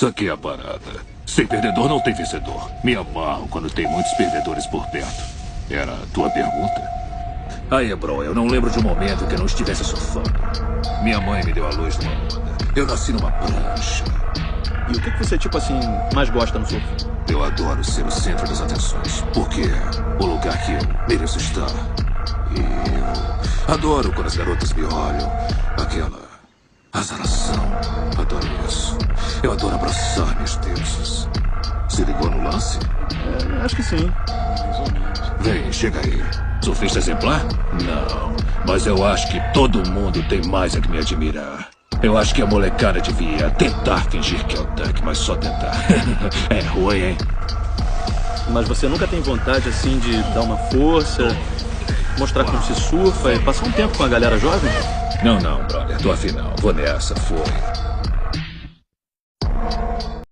Saquei a parada. Sem perdedor não tem vencedor. Me amarro quando tem muitos perdedores por perto. Era a tua pergunta? Aí, bro, eu não lembro de um momento que eu não estivesse surfando. Minha mãe me deu a luz numa onda. Eu nasci numa prancha. E o que você, tipo assim, mais gosta no surf? Eu adoro ser o centro das atenções. Porque é o lugar que eu mereço estar. E eu adoro quando as garotas me olham. Aquela azaração. Adoro isso. Eu adoro abraçar meus deuses. Se ligou no lance? Acho que sim. Vem, chega aí. Surfista exemplar? Não. Mas eu acho que todo mundo tem mais a que me admirar. Eu acho que a molecada devia tentar fingir que é o Duck, mas só tentar. É ruim, hein? Mas você nunca tem vontade, assim, de dar uma força, mostrar como se surfa e passar um tempo com a galera jovem? Não, brother. Tô afinal. Vou nessa, foi.